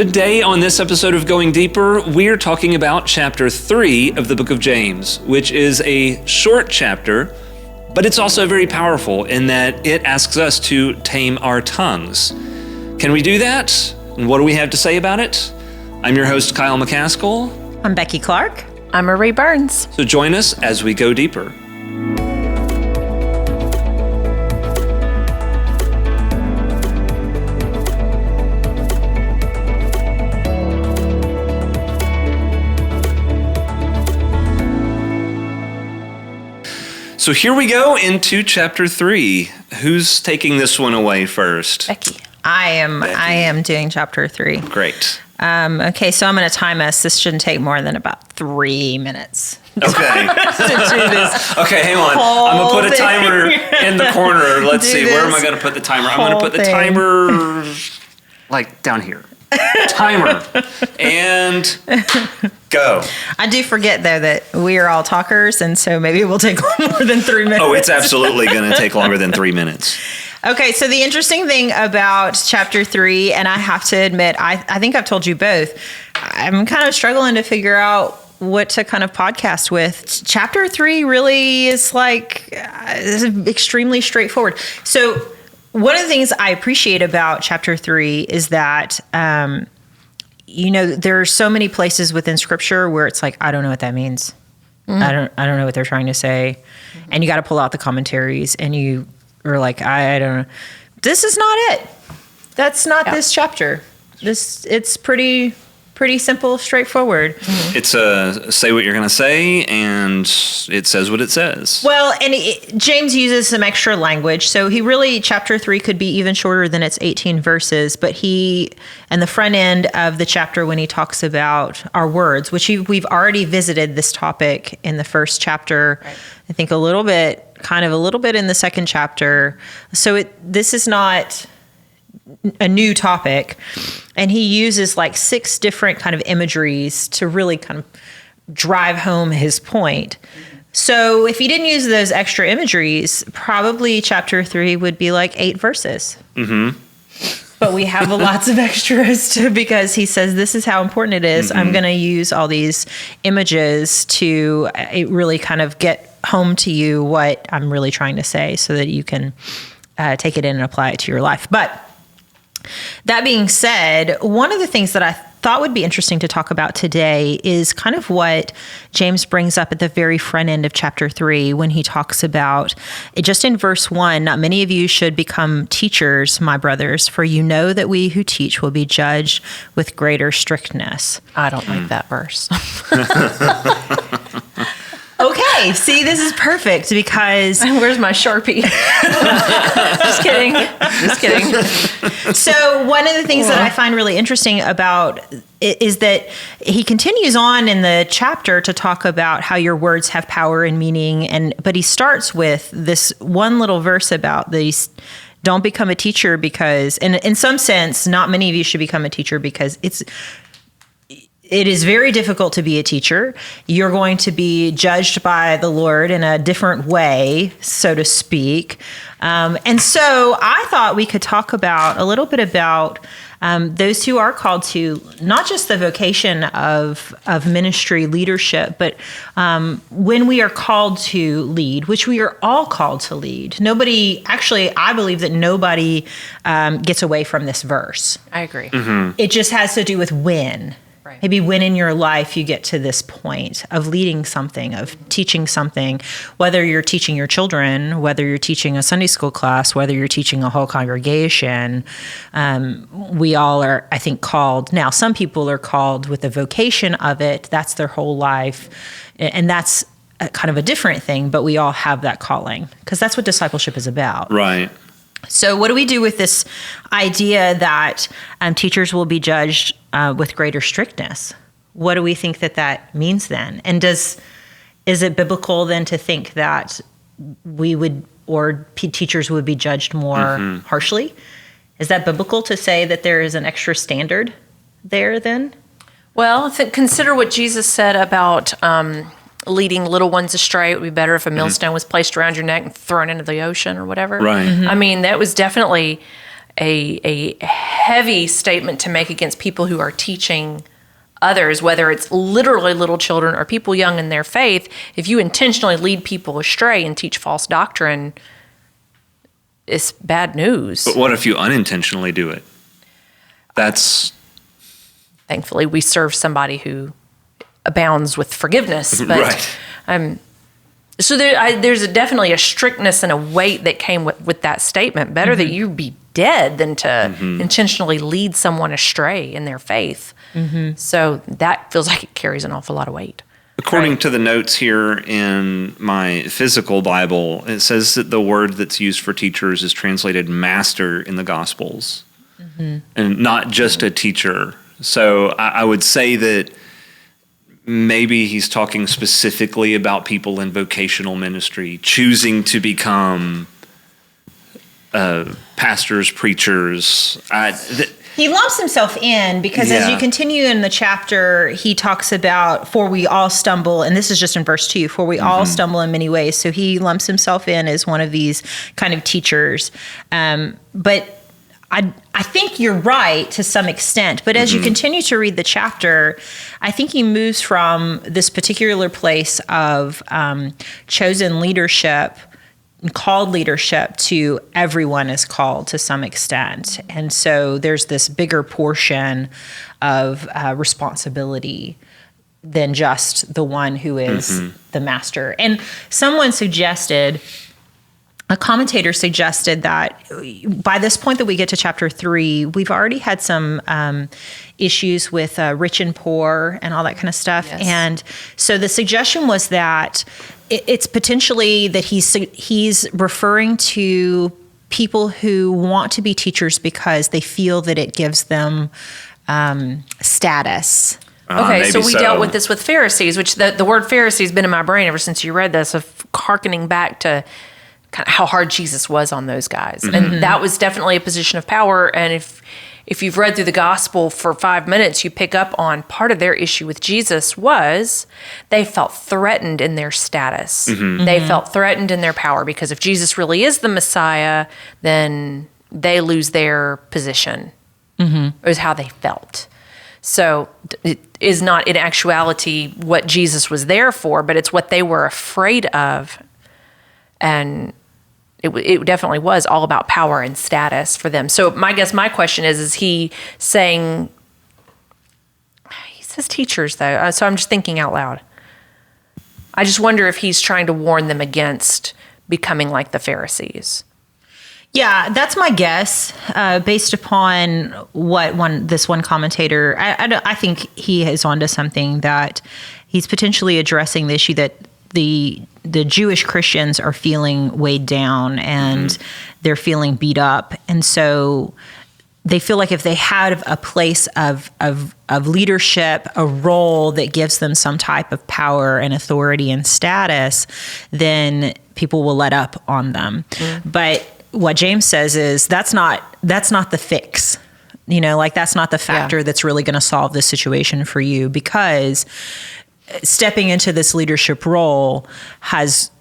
Today on this episode of Going Deeper, we're talking about chapter 3 of the book of James, which is a short chapter, but it's also very powerful in that it asks us to tame our tongues. Can we do that? And what do we have to say about it? I'm your host, Kyle McCaskill. I'm Becky Clark. I'm Marie Burns. So join us as we go deeper. So here we go into chapter 3. Who's taking this one away first? Becky. I am doing chapter 3. Great. Okay, so I'm going to time us. This shouldn't take more than about 3 minutes. Okay. to do this. Okay, hang on. I'm going to put a timer in the corner. Let's see. Where am I going to put the timer? I'm going to put the timer like down here. Timer. And go. I do forget, though, that we are all talkers, and so maybe it will take more than 3 minutes. Oh, it's absolutely going to take longer than 3 minutes. Okay, so the interesting thing about chapter 3, and I have to admit, I think I've told you both, I'm kind of struggling to figure out what to kind of podcast with. Chapter 3 really is extremely straightforward. So one of the things I appreciate about chapter 3 is that, there are so many places within Scripture where it's like, I don't know what that means. Mm-hmm. I don't know what they're trying to say. Mm-hmm. And you got to pull out the commentaries and you are like, I don't know. This is not it. That's not this chapter. It's pretty simple, straightforward. Mm-hmm. It's say what you're going to say, and it says what it says. Well, and James uses some extra language. So chapter 3 could be even shorter than its 18 verses, but and the front end of the chapter when he talks about our words, which we've already visited this topic in the first chapter, right. I think a little bit in the second chapter. So this is not a new topic, and he uses like 6 different kind of imageries to really kind of drive home his point. So if he didn't use those extra imageries, probably chapter 3 would be like 8 verses. Mm-hmm. But we have lots of extras because he says this is how important it is. Mm-hmm. I'm going to use all these images to really kind of get home to you what I'm really trying to say so that you can take it in and apply it to your life. But that being said, one of the things that I thought would be interesting to talk about today is kind of what James brings up at the very front end of chapter 3 when he talks about, just in verse 1, not many of you should become teachers, my brothers, for you know that we who teach will be judged with greater strictness. I don't like that verse. Okay, see, this is perfect because... Where's my Sharpie? Just kidding. So one of the things that I find really interesting about it is that he continues on in the chapter to talk about how your words have power and meaning, but he starts with this one little verse about these... Don't become a teacher because, and in some sense, not many of you should become a teacher because it is very difficult to be a teacher. You're going to be judged by the Lord in a different way, so to speak. And so I thought we could talk a little bit about those who are called to not just the vocation of ministry leadership, but when we are called to lead, which we are all called to lead. I believe that nobody gets away from this verse. I agree. Mm-hmm. It just has to do with when. Right. Maybe when in your life you get to this point of leading something, of teaching something, whether you're teaching your children, whether you're teaching a Sunday school class, whether you're teaching a whole congregation. We all are, I think, called. Now, some people are called with the vocation of it. That's their whole life. And that's kind of a different thing, but we all have that calling because that's what discipleship is about. Right. So what do we do with this idea that teachers will be judged with greater strictness? What do we think that means then? And is it biblical then to think that teachers would be judged more harshly? Is that biblical to say that there is an extra standard there then? Well, consider what Jesus said about leading little ones astray. It would be better if a millstone was placed around your neck and thrown into the ocean or whatever. Right. I mean, that was definitely a heavy statement to make against people who are teaching others, whether it's literally little children or people young in their faith. If you intentionally lead people astray and teach false doctrine, it's bad news. But what if you unintentionally do it? Thankfully, we serve somebody who abounds with forgiveness. But, right. So there's definitely a strictness and a weight that came with that statement. Better that you be dead than to intentionally lead someone astray in their faith. So that feels like it carries an awful lot of weight. According to the notes here in my physical Bible, it says that the word that's used for teachers is translated master in the Gospels, and not just a teacher. So I would say that maybe he's talking specifically about people in vocational ministry, choosing to become pastors, preachers. He lumps himself in because as you continue in the chapter, he talks about, for we all stumble, and this is just in verse 2, for we all stumble in many ways. So he lumps himself in as one of these kind of teachers. But I think you're right to some extent. But as you continue to read the chapter, I think he moves from this particular place of chosen leadership, called leadership, to everyone is called to some extent. And so there's this bigger portion of responsibility than just the one who is the master. And someone suggested, a commentator suggested that by this point that we get to chapter 3, we've already had some issues with rich and poor and all that kind of stuff. Yes. And so the suggestion was that it's potentially that he's referring to people who want to be teachers because they feel that it gives them status. Okay, so we dealt with this with Pharisees, which the word Pharisee has been in my brain ever since you read this, of hearkening back to kind of how hard Jesus was on those guys. And that was definitely a position of power. And if you've read through the gospel for 5 minutes, you pick up on part of their issue with Jesus was they felt threatened in their status. They felt threatened in their power, because if Jesus really is the Messiah, then they lose their position. Is how they felt. So it is not in actuality what Jesus was there for, but it's what they were afraid of. And it definitely was all about power and status for them. So my question is he saying, he says teachers though, so I'm just thinking out loud. I just wonder if he's trying to warn them against becoming like the Pharisees. Yeah, that's my guess, based upon what this one commentator, I think he is onto something, that he's potentially addressing the issue that the Jewish Christians are feeling weighed down and they're feeling beat up. And so they feel like if they had a place of leadership, a role that gives them some type of power and authority and status, then people will let up on them. But what James says is that's not the fix. That's not the factor that's really going to solve this situation for you, because stepping into this leadership role has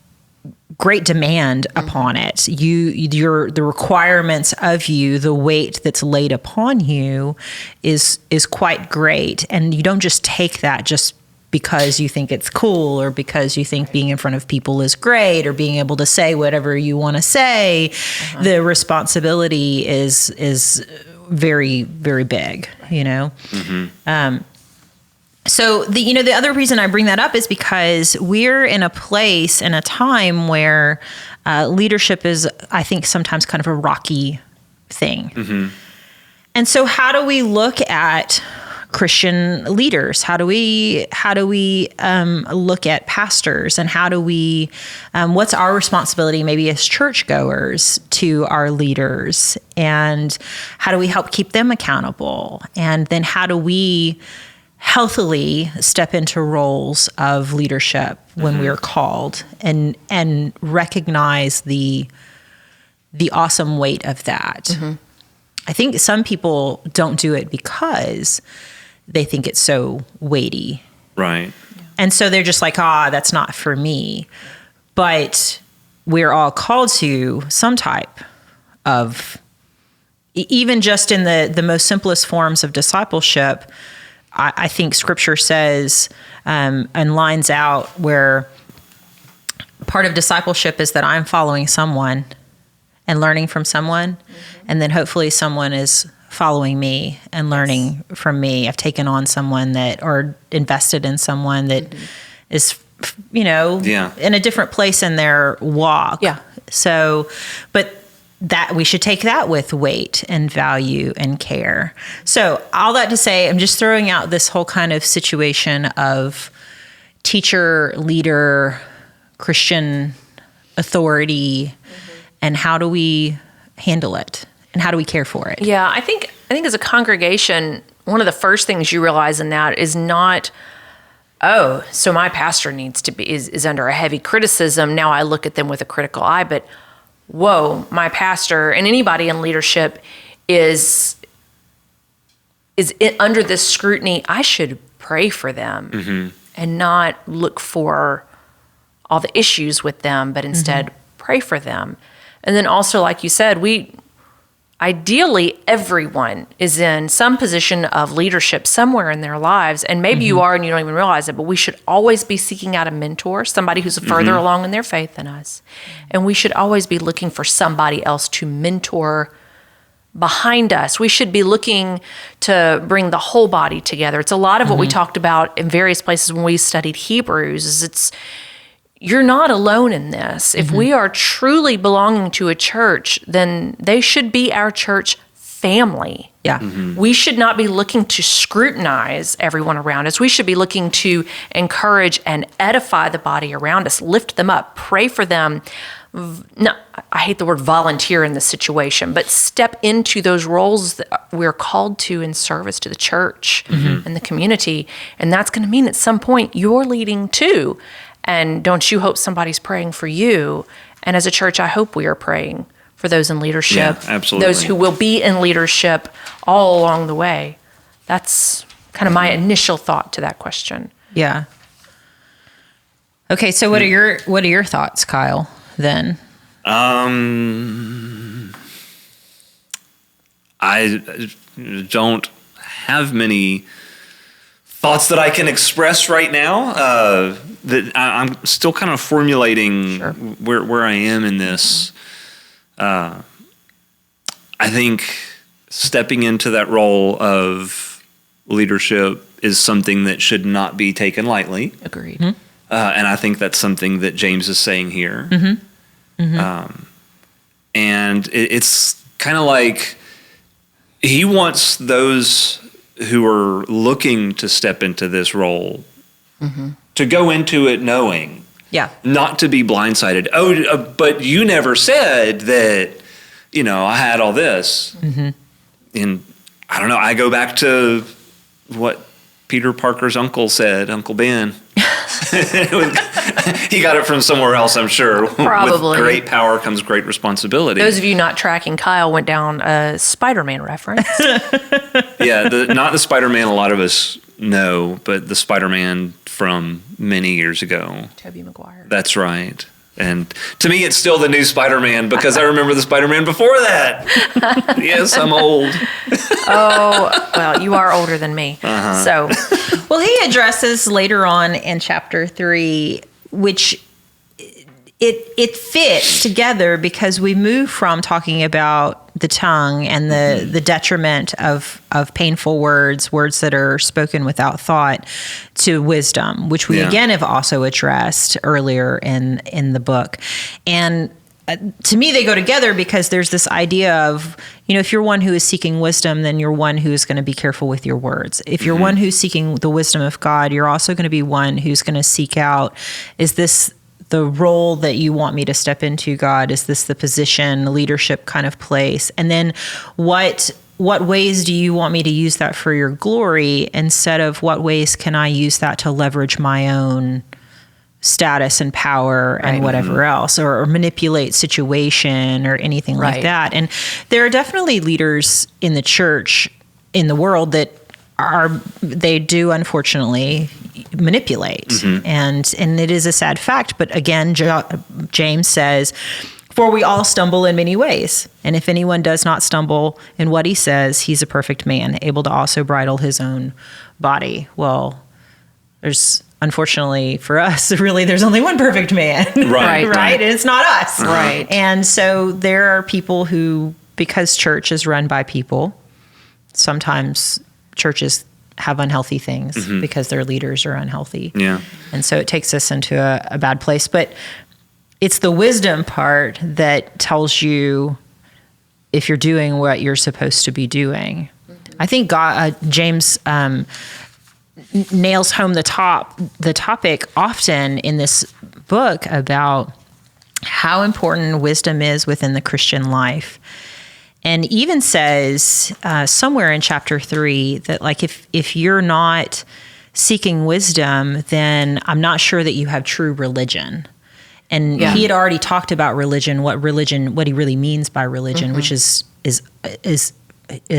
great demand upon it. The requirements of you, the weight that's laid upon you is quite great. And you don't just take that just because you think it's cool, or because you think being in front of people is great, or being able to say whatever you want to say. The responsibility is very, very big, So the other reason I bring that up is because we're in a place and a time where leadership is, I think, sometimes kind of a rocky thing. And so how do we look at Christian leaders? How do we look at pastors, and how do we what's our responsibility maybe as churchgoers to our leaders, and how do we help keep them accountable? And then how do we healthily step into roles of leadership when we are called, and recognize the awesome weight of that? I think some people don't do it because they think it's so weighty. Right. And so they're just like, that's not for me. But we're all called to some type of even just in the most simplest forms of discipleship, I think Scripture says and lines out where part of discipleship is that I'm following someone and learning from someone, and then hopefully someone is following me and learning from me. I've taken on someone or invested in someone that is, in a different place in their walk. Yeah. So, but that we should take that with weight and value and care. So all that to say, I'm just throwing out this whole kind of situation of teacher, leader, Christian authority, and how do we handle it? And how do we care for it? Yeah, I think as a congregation, one of the first things you realize in that is not, oh, so my pastor needs to be is under a heavy criticism. Now I look at them with a critical eye, but whoa, my pastor and anybody in leadership is under this scrutiny. I should pray for them and not look for all the issues with them, but instead pray for them. And then also, like you said, ideally, everyone is in some position of leadership somewhere in their lives. And maybe you are and you don't even realize it, but we should always be seeking out a mentor, somebody who's further along in their faith than us. And we should always be looking for somebody else to mentor behind us. We should be looking to bring the whole body together. It's a lot of what we talked about in various places when we studied Hebrews, is you're not alone in this. If we are truly belonging to a church, then they should be our church family. Yeah. We should not be looking to scrutinize everyone around us. We should be looking to encourage and edify the body around us, lift them up, pray for them. No, I hate the word volunteer in this situation, but step into those roles that we're called to in service to the church and the community. And that's going to mean at some point you're leading too. And don't you hope somebody's praying for you? And as a church, I hope we are praying for those in leadership. Yeah, absolutely. Those who will be in leadership all along the way. That's kind of my initial thought to that question. Yeah. Okay, so what are your thoughts, Kyle, then? I don't have many thoughts that I can express right now. That I'm still kind of formulating where I am in this. I think stepping into that role of leadership is something that should not be taken lightly. Agreed. And I think that's something that James is saying here. And it's kind of like he wants those who are looking to step into this role to go into it knowing, not to be blindsided. Oh, but you never said that, I had all this. And I don't know, I go back to what Peter Parker's uncle said, Uncle Ben. He got it from somewhere else, I'm sure. Probably. With great power comes great responsibility. Those of you not tracking, Kyle went down a Spider-Man reference. Not the Spider-Man a lot of us know, but the Spider-Man from many years ago. Tobey Maguire. That's right. And to me, it's still the new Spider-Man because I remember the Spider-Man before that. Yes, I'm old. Oh, well, you are older than me. So, well, he addresses later on in chapter 3, which it fits together because we move from talking about the tongue and the detriment of painful words that are spoken without thought, to wisdom, which we again have also addressed earlier in the book. And to me, they go together because there's this idea of, if you're one who is seeking wisdom, then you're one who's going to be careful with your words. If you're one who's seeking the wisdom of God, you're also going to be one who's going to seek out, is this the role that you want me to step into, God? Is this the position, leadership kind of place? And then what ways do you want me to use that for your glory, instead of what ways can I use that to leverage my own status and power and whatever else, or manipulate situation or anything like that? And there are definitely leaders in the church, in the world, that they do unfortunately manipulate. And it is a sad fact. But again, James says, For we all stumble in many ways. And if anyone does not stumble in what he says, he's a perfect man, able to also bridle his own body. Well, there's, unfortunately for us, really, there's only one perfect man. Right. Right? And it's not us. Right. And so there are people who, because church is run by people, sometimes churches have unhealthy things because their leaders are unhealthy. Yeah. And so it takes us into a bad place. But it's the wisdom part that tells you if you're doing what you're supposed to be doing. I think James nails home the topic often in this book about how important wisdom is within the Christian life. And even says somewhere in chapter 3 that, like, if you're not seeking wisdom, then I'm not sure that you have true religion. And he had already talked about religion, what he really means by religion, which is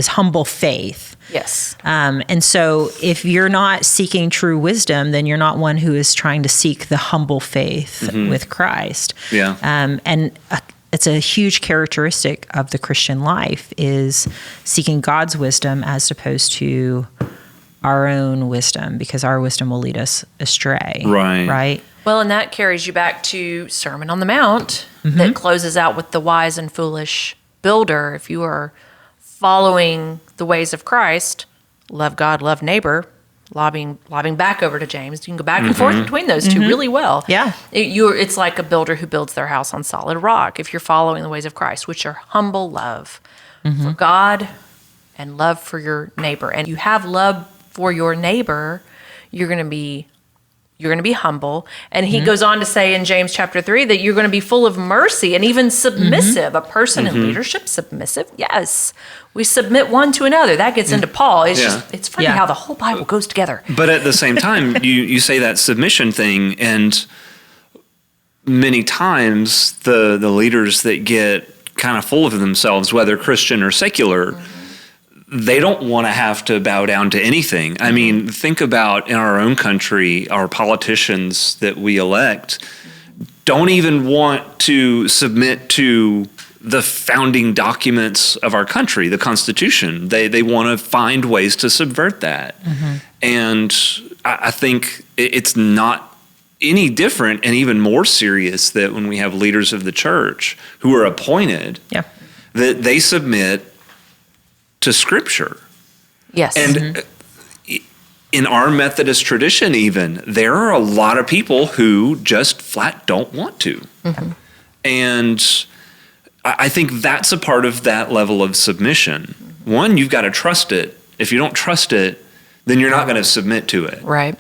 humble faith. Yes. And so if you're not seeking true wisdom, then you're not one who is trying to seek the humble faith with Christ. Yeah. And it's a huge characteristic of the Christian life is seeking God's wisdom as opposed to our own wisdom, because our wisdom will lead us astray. Right. Well, and that carries you back to Sermon on the Mount that closes out with the wise and foolish builder. If you are following the ways of Christ, love God, love neighbor, lobbing back over to James. You can go back and forth between those two really well. Yeah. It's like a builder who builds their house on solid rock. If you're following the ways of Christ, which are humble love for God and love for your neighbor. And you have love for your neighbor, you're going to be humble. And he goes on to say in James chapter 3 that you're going to be full of mercy and even submissive. A person in leadership, submissive? Yes. We submit one to another. That gets into Paul. It's funny how the whole Bible goes together. But at the same time, you say that submission thing, and many times the leaders that get kind of full of themselves, whether Christian or secular, they don't want to have to bow down to anything. I mean, think about in our own country, our politicians that we elect don't even want to submit to the founding documents of our country, the Constitution. They want to find ways to subvert that. And I think it's not any different and even more serious that when we have leaders of the church who are appointed, that they submit to Scripture. Yes. And in our Methodist tradition even, there are a lot of people who just flat don't want to. And I think that's a part of that level of submission. One, you've got to trust it. If you don't trust it, then you're not going to submit to it. Right.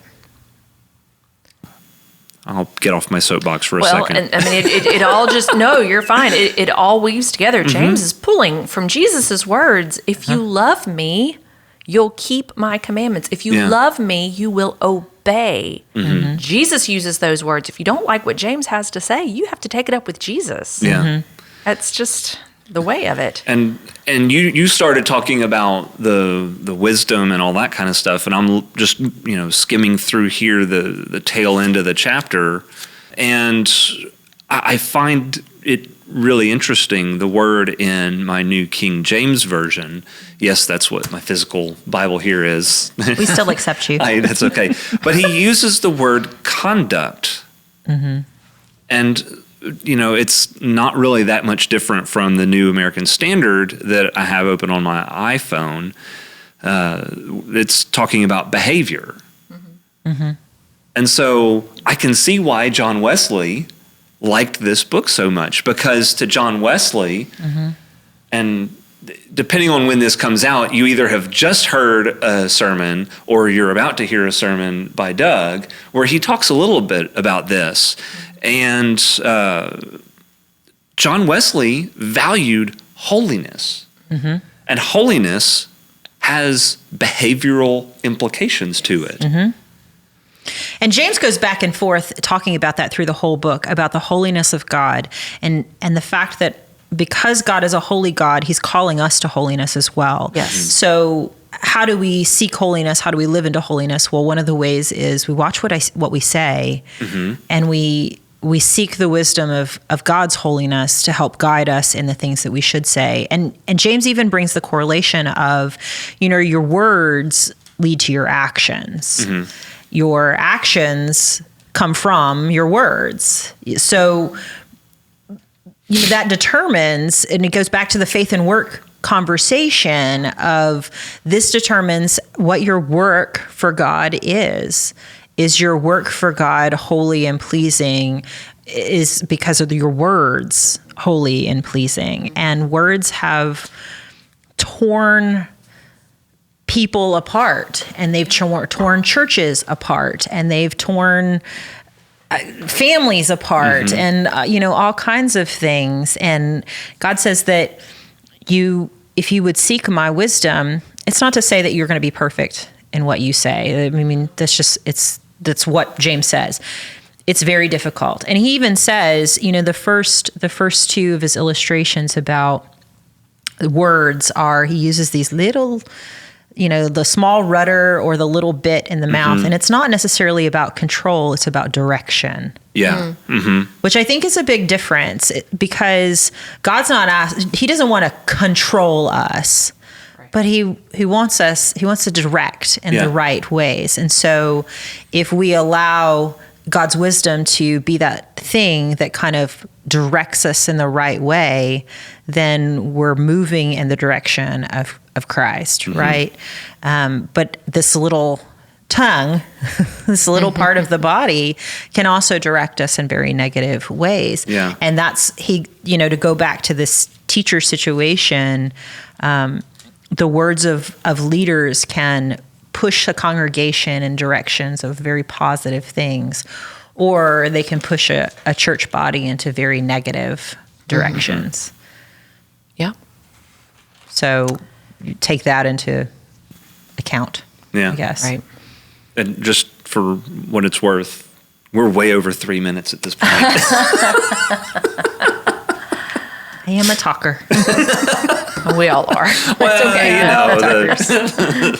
I'll get off my soapbox for a second. And I mean, it all just, no, you're fine. It all weaves together. James is pulling from Jesus's words. If you love me, you'll keep my commandments. If you love me, you will obey. Jesus uses those words. If you don't like what James has to say, you have to take it up with Jesus. Yeah. That's just the way of it. And you started talking about the wisdom and all that kind of stuff, and I'm just skimming through here the tail end of the chapter, and I find it really interesting. The word in my New King James Version, yes, that's what my physical Bible here is. We still accept you. That's okay. But he uses the word conduct, and it's not really that much different from the New American Standard that I have open on my iPhone. It's talking about behavior. And so I can see why John Wesley liked this book so much, because to John Wesley, and depending on when this comes out, you either have just heard a sermon or you're about to hear a sermon by Doug where he talks a little bit about this. And John Wesley valued holiness. And holiness has behavioral implications to it. And James goes back and forth talking about that through the whole book, about the holiness of God and the fact that because God is a holy God, he's calling us to holiness as well. Yes. So how do we seek holiness? How do we live into holiness? Well, one of the ways is we watch what we say, and we we seek the wisdom of God's holiness to help guide us in the things that we should say. And James even brings the correlation of, your words lead to your actions. Your actions come from your words. So that determines, and it goes back to the faith and work conversation of, this determines what your work for God is. Is your work for God holy and pleasing? Is because of your words holy and pleasing? And words have torn people apart, and they've torn churches apart, and they've torn families apart, and all kinds of things. And God says that if you would seek my wisdom, it's not to say that you're going to be perfect in what you say. I mean, that's what James says. It's very difficult. And he even says, the first two of his illustrations about words are, he uses these little, the small rudder or the little bit in the mouth. And it's not necessarily about control, it's about direction. Yeah. Which I think is a big difference, because God's he doesn't want to control us. But he wants to direct in the right ways. And so if we allow God's wisdom to be that thing that kind of directs us in the right way, then we're moving in the direction of Christ, right? But this little tongue, this little part of the body, can also direct us in very negative ways. Yeah. And that's, to go back to this teacher situation, the words of leaders can push a congregation in directions of very positive things, or they can push a church body into very negative directions. Yeah. So you take that into account, I guess. Right. And just for what it's worth, we're way over 3 minutes at this point. I am a talker. We all are. Well, okay.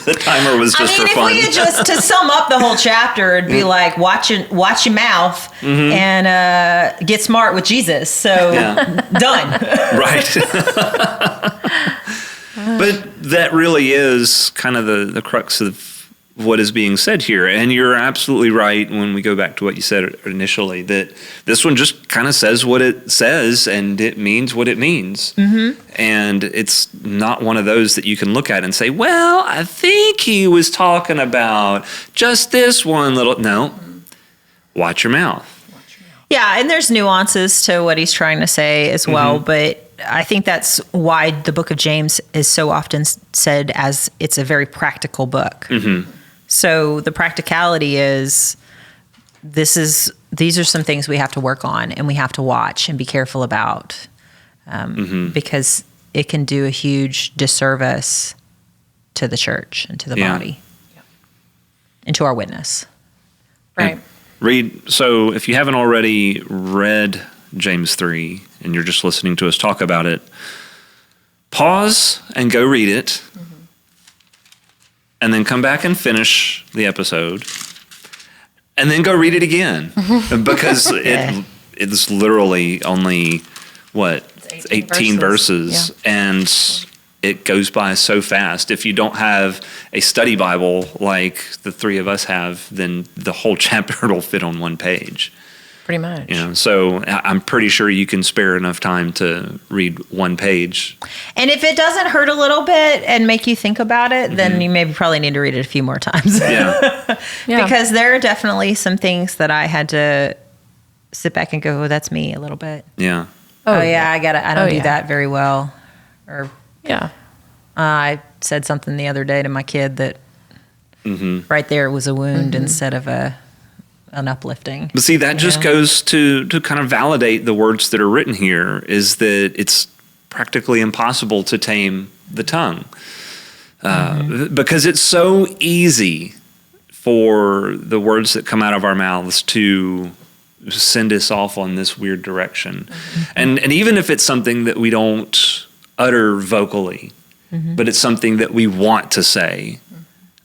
the timer was just for fun. If we had just to sum up the whole chapter, it'd be like watch your mouth and get smart with Jesus. So done. Right. But that really is kind of the crux of what is being said here. And you're absolutely right when we go back to what you said initially, that this one just kind of says what it says and it means what it means. And it's not one of those that you can look at and say, well, I think he was talking about just this one little. No, watch your mouth. Yeah, and there's nuances to what he's trying to say as well, but I think that's why the book of James is so often said as it's a very practical book. So the practicality is, these are some things we have to work on and we have to watch and be careful about, because it can do a huge disservice to the church and to the body and to our witness. Right. So if you haven't already read James 3 and you're just listening to us talk about it, pause and go read it. And then come back and finish the episode, and then go read it again, because it's literally only 18 verses, and it goes by so fast. If you don't have a study Bible like the three of us have, then the whole chapter will fit on one page. Pretty much. So I'm pretty sure you can spare enough time to read one page. And if it doesn't hurt a little bit and make you think about it, then you probably need to read it a few more times. Because there are definitely some things that I had to sit back and go, oh, that's me a little bit. Yeah. I don't do that very well. Or I said something the other day to my kid that right there was a wound instead of an uplifting. But see, that just goes to kind of validate the words that are written here, is that it's practically impossible to tame the tongue. Because it's so easy for the words that come out of our mouths to send us off on this weird direction. And even if it's something that we don't utter vocally, but it's something that we want to say,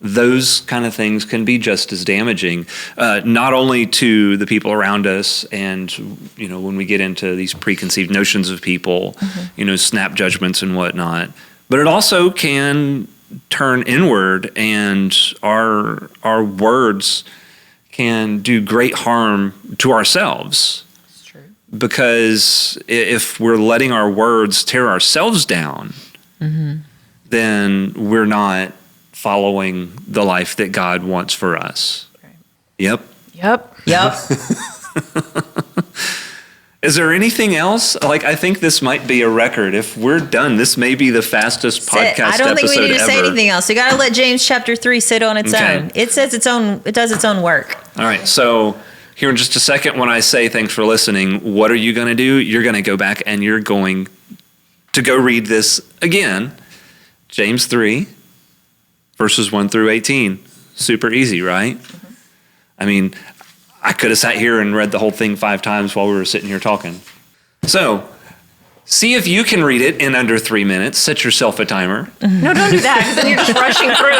those kind of things can be just as damaging, not only to the people around us and, when we get into these preconceived notions of people, snap judgments and whatnot, but it also can turn inward, and our words can do great harm to ourselves. That's true. Because if we're letting our words tear ourselves down, then we're not following the life that God wants for us. Right. Yep. Is there anything else? I think this might be a record. If we're done, this may be the fastest podcast episode ever. I don't think we need to say anything else. We got to let James chapter 3 sit on its own. It says it does its own work. All right. So here in just a second, when I say thanks for listening, what are you going to do? You're going to go back and you're going to go read this again. James 3, verses 1 through 18. Super easy, right? I mean, I could have sat here and read the whole thing 5 times while we were sitting here talking. So, see if you can read it in under 3 minutes. Set yourself a timer. No, don't do that, because then you're just rushing through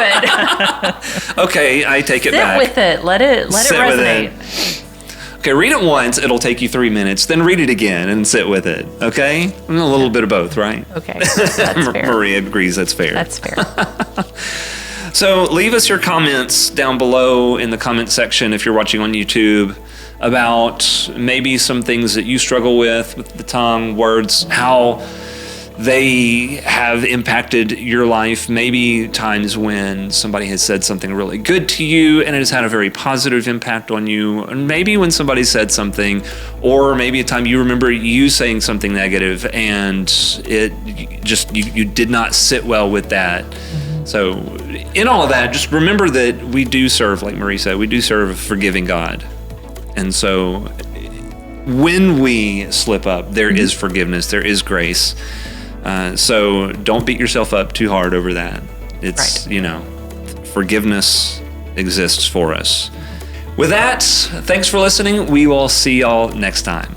it. Okay, I take it back. Sit with it. Let it resonate. Okay, read it once. It'll take you 3 minutes. Then read it again and sit with it. Okay? A little bit of both, right? Okay, that's fair. Maria agrees that's fair. That's fair. So leave us your comments down below in the comment section if you're watching on YouTube about maybe some things that you struggle with the tongue, words, how they have impacted your life. Maybe times when somebody has said something really good to you and it has had a very positive impact on you. And maybe when somebody said something, or maybe a time you remember you saying something negative and it just, you did not sit well with that. So in all of that, just remember that we do serve, like Marie said, we do serve a forgiving God. And so when we slip up, there is forgiveness, there is grace. So don't beat yourself up too hard over that. It's, forgiveness exists for us. With that, thanks for listening. We will see y'all next time.